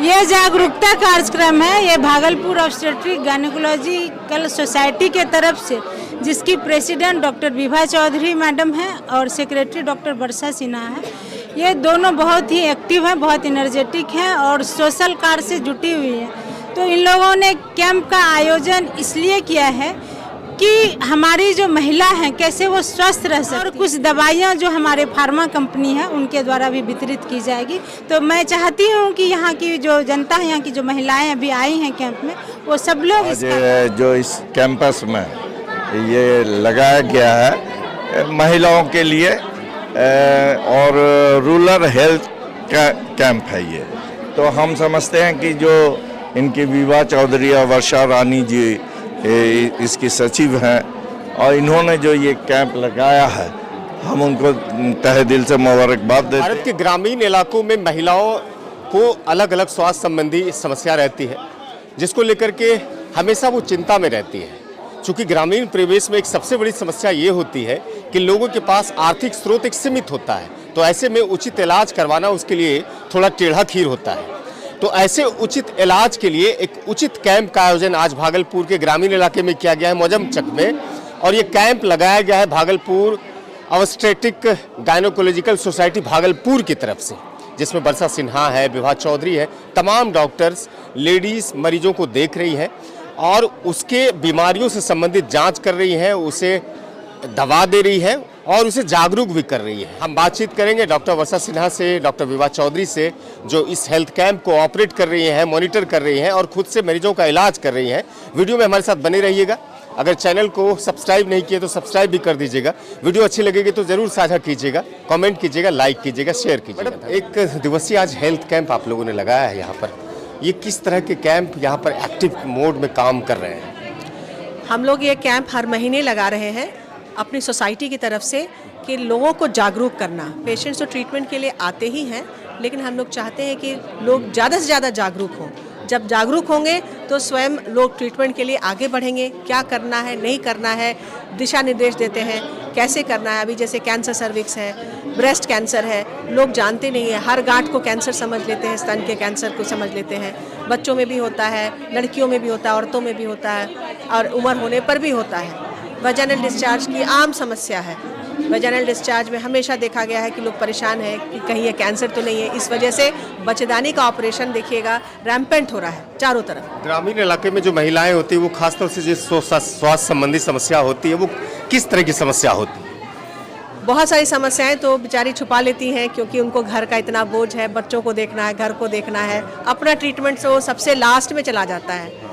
ये जागरूकता कार्यक्रम है। ये भागलपुर ऑब्स्टेट्रिक गायनेकोलॉजिकल सोसाइटी के तरफ से, जिसकी president doctor Vibha Chaudhary madam हैं और सेक्रेटरी डॉक्टर वर्षा सिन्हा है। ये दोनों बहुत ही एक्टिव हैं, बहुत एनर्जेटिक हैं और सोशल कार्य से जुटी हुई हैं। तो इन लोगों ने कैंप का आयोजन इसलिए किया है कि हमारी जो महिला हैं कैसे वो स्वस्थ रह सकें, और कुछ दवाइयाँ जो हमारे फार्मा कंपनी है उनके द्वारा भी वितरित की जाएगी। तो मैं चाहती हूँ कि यहाँ की जो जनता है, यहाँ की जो महिलाएं अभी आई हैं कैंप में, वो सब लोग जो इस कैंपस में ये लगाया गया है महिलाओं के लिए और रूरल हेल्थ का कैंप है ये। तो हम समझते हैं कि जो इनकी विभा चौधरी और वर्षा रानी जी इसकी सचिव हैं और इन्होंने जो ये कैंप लगाया है, हम उनको तहे दिल से मुबारकबाद देते हैं। भारत के ग्रामीण इलाकों में महिलाओं को अलग अलग स्वास्थ्य संबंधी समस्या रहती है, जिसको लेकर के हमेशा वो चिंता में रहती है। चूँकि ग्रामीण परिवेश में एक सबसे बड़ी समस्या ये होती है कि लोगों के पास आर्थिक स्रोत एक सीमित होता है, तो ऐसे में उचित इलाज करवाना उसके लिए थोड़ा टेढ़ा खीर होता है। तो ऐसे उचित इलाज के लिए एक उचित कैंप का आयोजन आज भागलपुर के ग्रामीण इलाके में किया गया है, मौजमचक में। और ये कैंप लगाया गया है Bhagalpur obstetric gynaecological society Bhagalpur की तरफ से, जिसमें वर्षा सिन्हा है, विभा चौधरी है। तमाम डॉक्टर्स लेडीज़ मरीजों को देख रही हैं और उसके बीमारियों से संबंधित जांच कर रही हैं, उसे दवा दे रही है और उसे जागरूक भी कर रही है। हम बातचीत करेंगे डॉक्टर वर्षा सिन्हा से, डॉक्टर विभा चौधरी से, जो इस हेल्थ कैंप को ऑपरेट कर रही हैं, मॉनिटर कर रही हैं और खुद से मरीजों का इलाज कर रही हैं। वीडियो में हमारे साथ बने रहिएगा। अगर चैनल को सब्सक्राइब नहीं किए तो सब्सक्राइब भी कर दीजिएगा। वीडियो अच्छी लगेगी तो ज़रूर साझा कीजिएगा, कमेंट कीजिएगा, लाइक कीजिएगा, शेयर कीजिएगा। एक दिवसीय आज हेल्थ कैंप आप लोगों ने लगाया है यहाँ पर, ये किस तरह के कैंप यहाँ पर एक्टिव मोड में काम कर रहे हैं? हम लोग ये कैंप हर महीने लगा रहे हैं अपनी सोसाइटी की तरफ से कि लोगों को जागरूक करना। पेशेंट्स तो ट्रीटमेंट के लिए आते ही हैं, लेकिन हम लोग चाहते हैं कि लोग ज़्यादा से ज़्यादा जागरूक हों। जब जागरूक होंगे तो स्वयं लोग ट्रीटमेंट के लिए आगे बढ़ेंगे। क्या करना है, नहीं करना है, दिशा निर्देश देते हैं कैसे करना है। अभी जैसे कैंसर सर्विक्स है, ब्रेस्ट कैंसर है, लोग जानते नहीं है। हर गांठ को कैंसर समझ लेते हैं, स्तन के कैंसर को समझ लेते हैं। बच्चों में भी होता है, लड़कियों में भी होता है, औरतों में भी होता है और उम्र होने पर भी होता है। वजाइनल डिस्चार्ज की आम समस्या है। वजाइनल डिस्चार्ज में हमेशा देखा गया है कि लोग परेशान हैं कि कहीं ये कैंसर तो नहीं है। इस वजह से बच्चेदानी का ऑपरेशन देखिएगा रैम्पेंट हो रहा है चारों तरफ। ग्रामीण इलाके में जो महिलाएं होती है वो खासतौर से जिस स्वास्थ्य संबंधी समस्या होती है, वो किस तरह की समस्या होती है? बहुत सारी समस्याएं तो बेचारी छुपा लेती हैं, क्योंकि उनको घर का इतना बोझ है, बच्चों को देखना है, घर को देखना है, अपना ट्रीटमेंट से वो सबसे लास्ट में चला जाता है।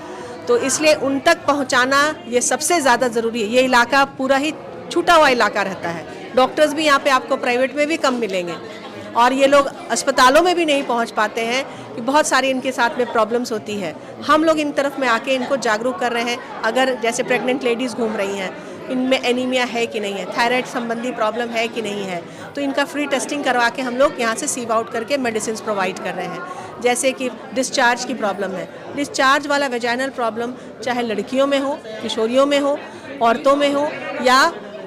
तो इसलिए उन तक पहुंचाना ये सबसे ज़्यादा ज़रूरी है। ये इलाका पूरा ही छूटा हुआ इलाका रहता है। डॉक्टर्स भी यहाँ पे आपको प्राइवेट में भी कम मिलेंगे और ये लोग अस्पतालों में भी नहीं पहुँच पाते हैं कि बहुत सारी इनके साथ में प्रॉब्लम्स होती है। हम लोग इन तरफ में आके इनको जागरूक कर रहे हैं। अगर जैसे प्रेग्नेंट लेडीज़ घूम रही हैं, इनमें एनीमिया है कि नहीं है, थायराइड संबंधी प्रॉब्लम है कि नहीं है, तो इनका फ्री टेस्टिंग करवा के हम लोग यहाँ से सीव आउट करके मेडिसिन प्रोवाइड कर रहे हैं। जैसे कि डिस्चार्ज की प्रॉब्लम है, डिस्चार्ज वाला वेजाइनल प्रॉब्लम चाहे लड़कियों में हो, किशोरियों में हो, औरतों में हो या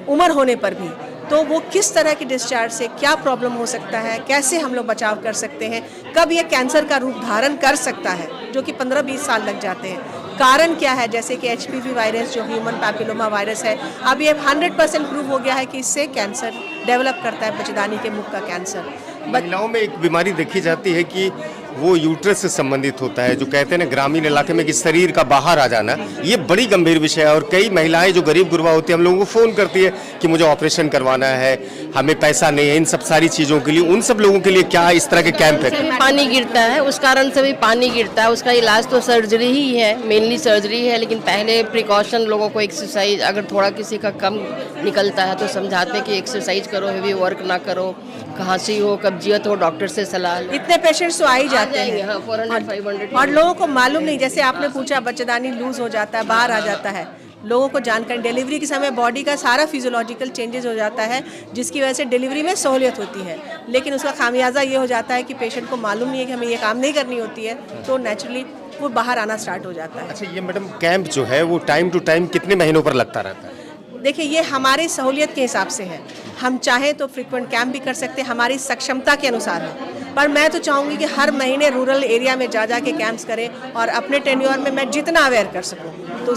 उम्र होने पर भी, तो वो किस तरह की डिस्चार्ज से क्या प्रॉब्लम हो सकता है, कैसे हम लोग बचाव कर सकते हैं, कब ये कैंसर का रूप धारण कर सकता है, जो कि 15-20 साल लग जाते हैं। कारण क्या है, जैसे कि HPV वायरस जो ह्यूमन पैपिलोमा वायरस है, अब ये 100% प्रूव हो गया है कि इससे कैंसर डेवलप करता है, बच्चेदानी के मुख का कैंसर। महिलाओं में एक बीमारी देखी जाती है कि वो यूट्रस से संबंधित होता है, जो कहते हैं ना ग्रामीण इलाके में कि शरीर का बाहर आ जाना, ये बड़ी गंभीर विषय है। और कई महिलाएं जो गरीब गुरबा होती है, हम लोगों को फ़ोन करती है कि मुझे ऑपरेशन करवाना है, हमें पैसा नहीं है इन सब सारी चीज़ों के लिए। उन सब लोगों के लिए क्या इस तरह के कैंप है? पानी गिरता है, उस कारण से भी पानी गिरता है, उसका इलाज तो सर्जरी ही है, मेनली सर्जरी है। लेकिन पहले प्रिकॉशन लोगों को एक्सरसाइज, अगर थोड़ा किसी का कम निकलता है तो समझाते हैं कि एक्सरसाइज करो, हेवी वर्क ना करो, खांसी हो, कब्जियत हो, डॉक्टर से सलाह लो। इतने पेशेंट्स तो आ ही जाते हैं। 400-500 और लोगों को मालूम नहीं, जैसे आपने पूछा बच्चेदानी लूज हो जाता है, बाहर आ जाता है, लोगों को जानकारी डिलीवरी के समय बॉडी का सारा फिजियोलॉजिकल चेंजेस हो जाता है, जिसकी वजह से डिलीवरी में सहूलियत होती है। लेकिन उसका खामियाजा ये हो जाता है कि पेशेंट को मालूम नहीं है कि हमें ये काम नहीं करनी होती है, तो नेचुरली वो बाहर आना स्टार्ट हो जाता है। अच्छा, ये मैडम कैंप जो है वो टाइम टू टाइम कितने महीनों पर लगता रहता है? देखिए ये हमारी सहूलियत के हिसाब से है, हम चाहें तो फ्रीक्वेंट कैंप भी कर सकते हैं, हमारी सक्षमता के अनुसार है। पर मैं तो चाहूँगी कि हर महीने रूरल एरिया में जा के कैंप्स करें और अपने टेन्योर में मैं जितना अवेयर कर सकूँ तो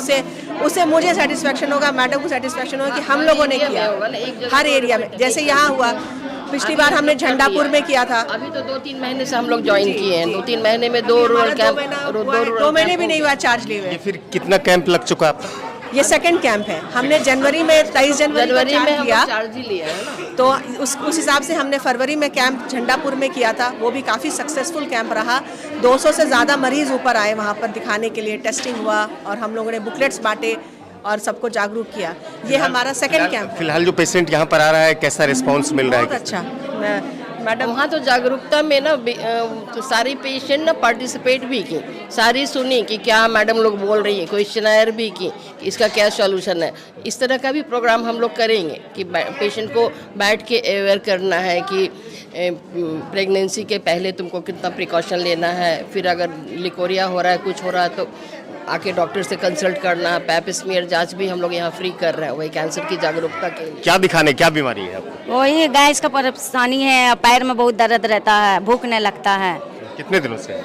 उससे मुझे सेटिस्फेक्शन होगा, मैडम को सेटिस्फेक्शन होगा कि हम लोगों ने किया हर एरिया में। जैसे यहाँ हुआ, पिछली बार हमने झंडापुर में किया था। अभी तो 2-3 महीने से हम लोग ज्वाइन किए हैं, 2-3 महीने में 2 रूरल कैंप, 2 महीने भी नहीं हुआ चार्ज लिए हुए। फिर कितना कैंप लग चुका है आपका? ये सेकंड कैंप है, हमने जनवरी में 23 जनवरी में हम किया, चार्ज ही लिया है ना। तो उस हिसाब से हमने फरवरी में कैंप झंडापुर में किया था, वो भी काफ़ी सक्सेसफुल कैंप रहा। 200 से ज़्यादा मरीज ऊपर आए वहाँ पर दिखाने के लिए, टेस्टिंग हुआ और हम लोगों ने बुकलेट्स बांटे और सबको जागरूक किया। ये हमारा सेकंड कैंप है। फिलहाल जो पेशेंट यहाँ पर आ रहा है, कैसा रिस्पांस मिल रहा है? बहुत अच्छा मैडम। वहाँ तो जागरूकता में ना तो सारी पेशेंट ना पार्टिसिपेट भी की, सारी सुनी कि क्या मैडम लोग बोल रही है, क्वेश्चनायर भी की कि इसका क्या सॉल्यूशन है। इस तरह का भी प्रोग्राम हम लोग करेंगे कि पेशेंट को बैठ के अवेयर करना है कि प्रेगनेंसी के पहले तुमको कितना प्रिकॉशन लेना है, फिर अगर लिकोरिया हो रहा है, कुछ हो रहा है तो आके डॉक्टर से कंसल्ट करना। पैप स्मीयर जांच भी हम लोग यहाँ फ्री कर रहे हैं, वही कैंसर की जागरूकता के लिए। क्या दिखाने, क्या बीमारी है आपको? वही गैस का परेशानी है, पैर में बहुत दर्द रहता है, भूख नहीं लगता है। कितने दिनों से?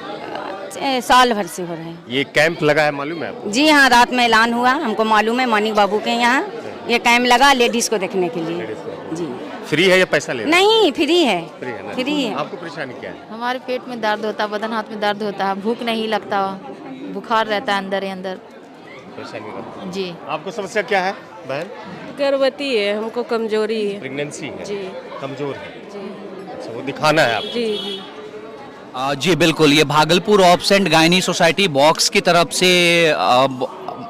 साल भर से हो रहे हैं। ये कैंप लगा है, मालूम है आपको? जी हाँ, रात में ऐलान हुआ, हमको मालूम है, मानिक बाबू के यहाँ ये कैंप लगा लेडीज को देखने के लिए। जी फ्री है या पैसा लेना? नहीं, फ्री है। फ्री है ना? फ्री है। आपको परेशानी क्या है? हमारे पेट में दर्द होता है, बदन हाथ में दर्द होता है, भूख नहीं लगता, बुखार रहता है अंदर ही अंदर। परेशानी है जी। आपको समस्या क्या है बहन? गर्भवती है, हमको कमजोरी है। प्रेगनेंसी है? जी। कमजोर है? जी अच्छा, वो दिखाना है आपको? जी जी। जी बिल्कुल, ये Bhagalpur obs and gynae society बॉक्स की तरफ से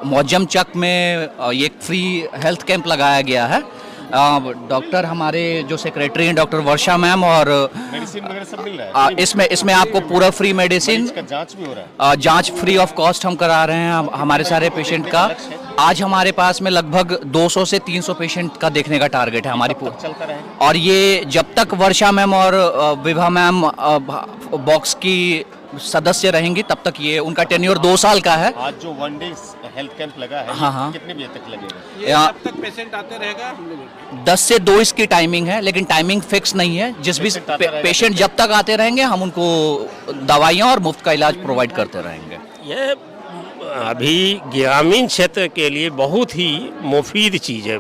मौजम चक में ये एक फ्री हेल्थ कैंप लगाया गया है। डॉक्टर हमारे जो सेक्रेटरी हैं डॉक्टर वर्षा मैम, और मेडिसिन वगैरह सब मिल रहा है? इसमें आपको पूरा फ्री मेडिसिन, इसका जांच भी हो रहा है? जांच फ्री ऑफ कॉस्ट हम करा रहे हैं हमारे सारे पेशेंट का। आज हमारे पास में लगभग 200 से 300 पेशेंट का देखने का टारगेट है हमारी पूरी, चलता रहे। और ये जब तक वर्षा मैम और विभा मैम बॉक्स की सदस्य रहेंगी तब तक ये उनका टेन्योर 2 साल का है। आज जो 1 डे हेल्थ कैंप लगा है, हाँ। कितने बजे तक लगेगा? ये कब तक पेशेंट आते रहेगा? 10 से 2 इसकी टाइमिंग है, लेकिन टाइमिंग फिक्स नहीं है। जिस भी पेशेंट जब तक आते रहेंगे हम उनको दवाइयाँ और मुफ्त का इलाज प्रोवाइड करते रहेंगे। ये अभी ग्रामीण क्षेत्र के लिए बहुत ही मुफीद चीज़ है,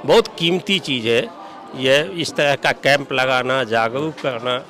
बहुत कीमती चीज़ है। ये इस तरह का कैंप लगाना, जागरूक करना